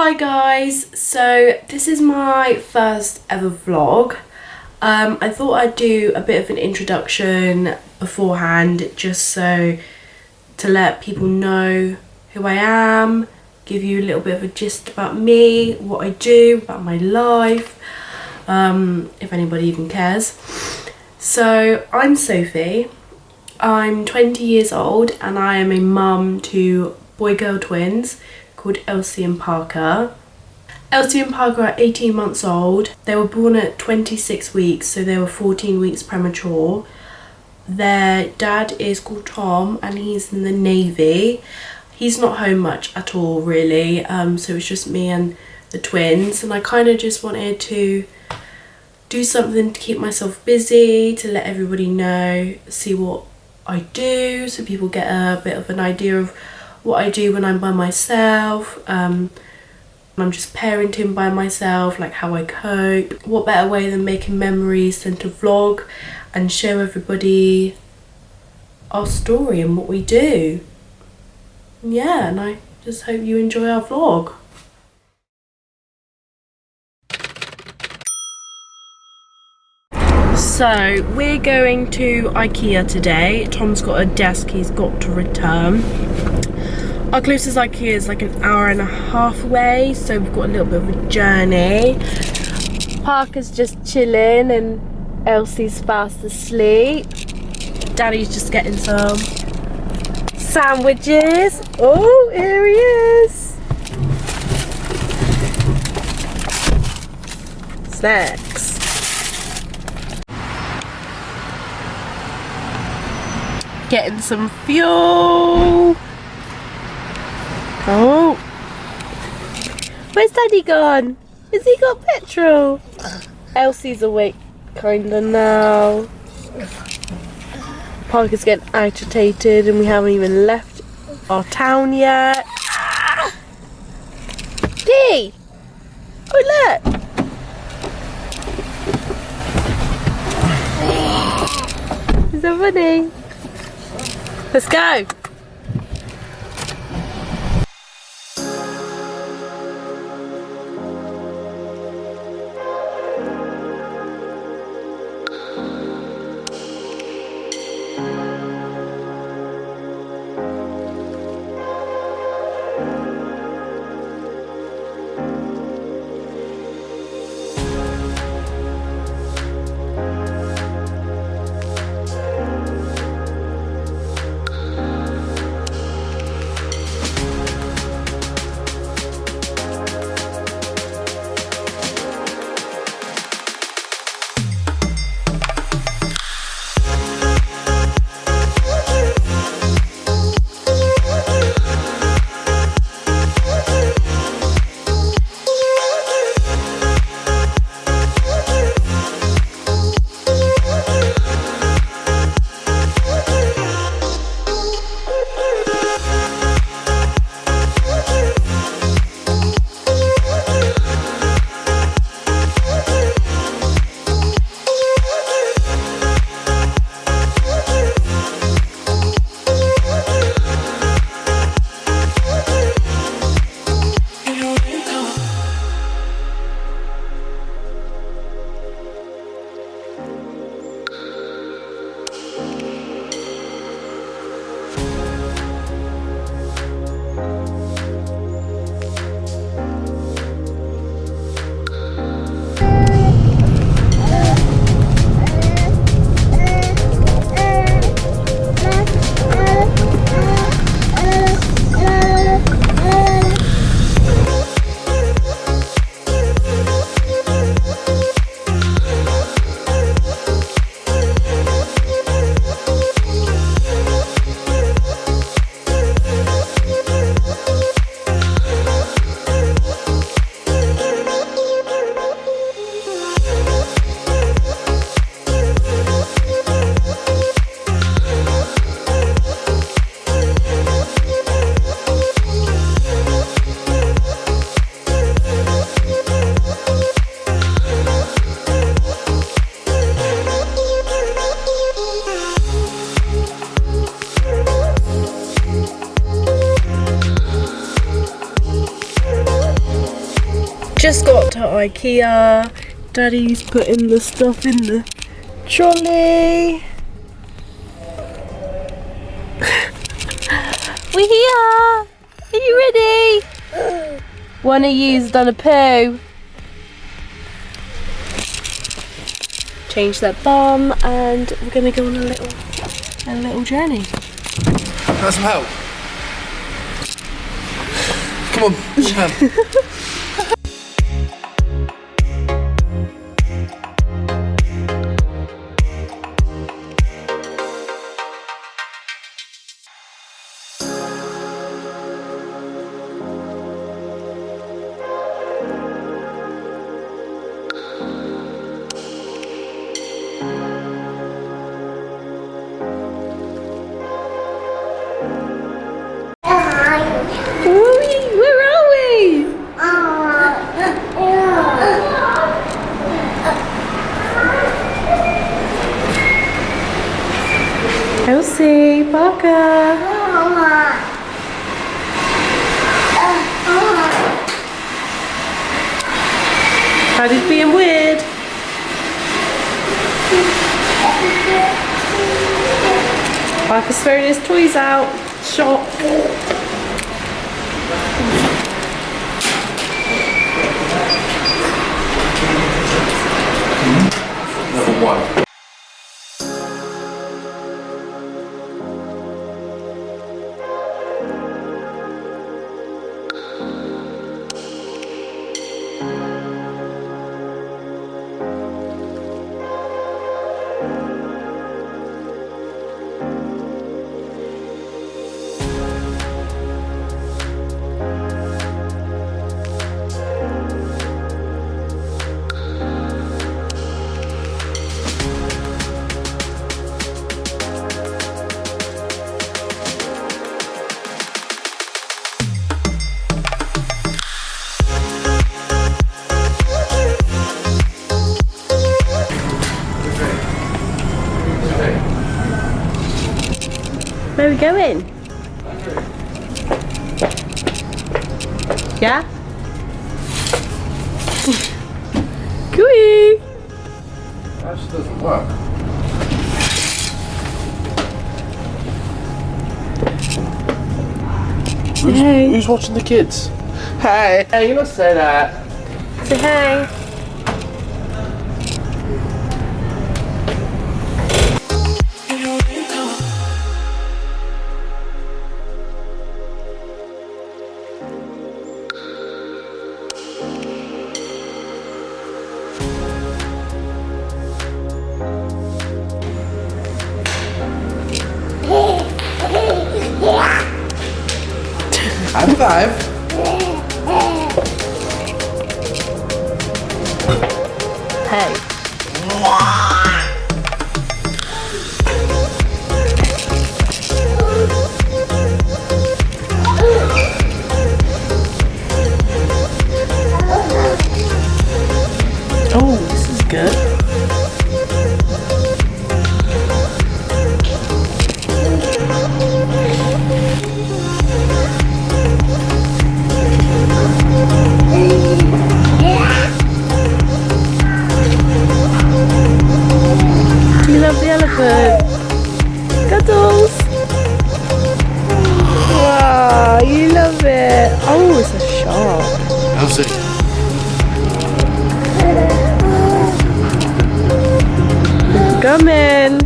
Hi guys, so this is my first ever vlog. I thought I'd do a bit of an introduction beforehand just so to let people know who I am, give you a little bit of a gist about me, what I do, about my life, if anybody even cares. So I'm Sophie, I'm 20 years old and I am a mum to boy-girl twins called Elsie and Parker. Elsie and Parker are 18 months old. They were born at 26 weeks, so they were 14 weeks premature. Their dad is called Tom and he's in the Navy. He's not home much at all really, so it's just me and the twins, and I kind of just wanted to do something to keep myself busy, to let everybody know, see what I do, so people get a bit of an idea of what I do when I'm by myself. I'm just parenting by myself, like how I cope. What better way than making memories than to vlog and show everybody our story and what we do. Yeah, and I just hope you enjoy our vlog. So we're going to IKEA today. Tom's got a desk he's got to return. Our closest IKEA is like an hour and a half away, so we've got a little bit of a journey. Parker's just chilling and Elsie's fast asleep. Daddy's just getting some sandwiches. Oh, here he is. Snacks. Getting some fuel. Oh, where's Daddy gone? Has he got petrol? Elsie's awake kinda now. Parker's getting agitated and we haven't even left our town yet. Dee! Oh look! Is that funny? Let's go! Just got to IKEA. Daddy's putting the stuff in the trolley. We're here! Are you ready? One of you's done a poo. Change that bum and we're gonna go on a little journey. Want some help? Come on, push your hand. Where are we? Elsie, Parker. Daddy's being weird. Parker's throwing his toys out. Shock. Number one. Where are we going? Yeah? Gooey! That actually doesn't work. Who's watching the kids? Hey! Hey, you must say that. Say hey. High five. Hey. Oh, this is good. Do you love the elephant? Cuddles! Wow, you love it. Oh, it's a shark. Elsie. Come in.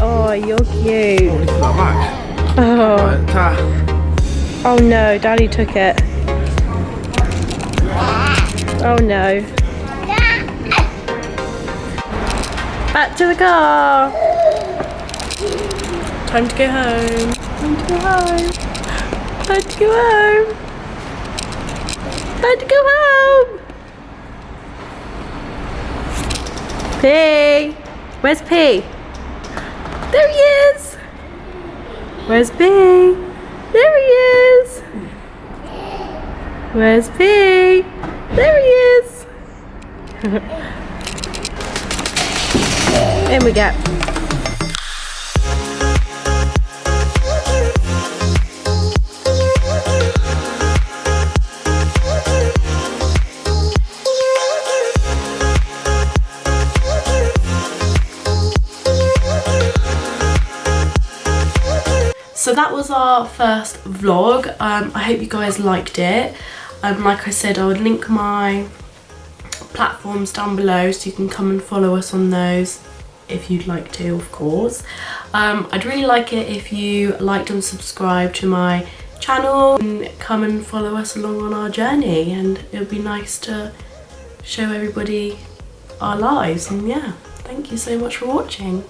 Oh, you're cute. Look at that back. Oh. Right, Oh no, Daddy took it. Oh no. Back to the car. Time to go home. Time to go home. Time to go home. Time to go home. P. Where's P? There he is. Where's P? There he is. Where's P? There he is. In we go. So that was our first vlog. I hope you guys liked it. Like I said, I would link my platforms down below so you can come and follow us on those if you'd like to, of course. I'd really like it if you liked and subscribed to my channel and come and follow us along on our journey, and it would be nice to show everybody our lives. And yeah, thank you so much for watching.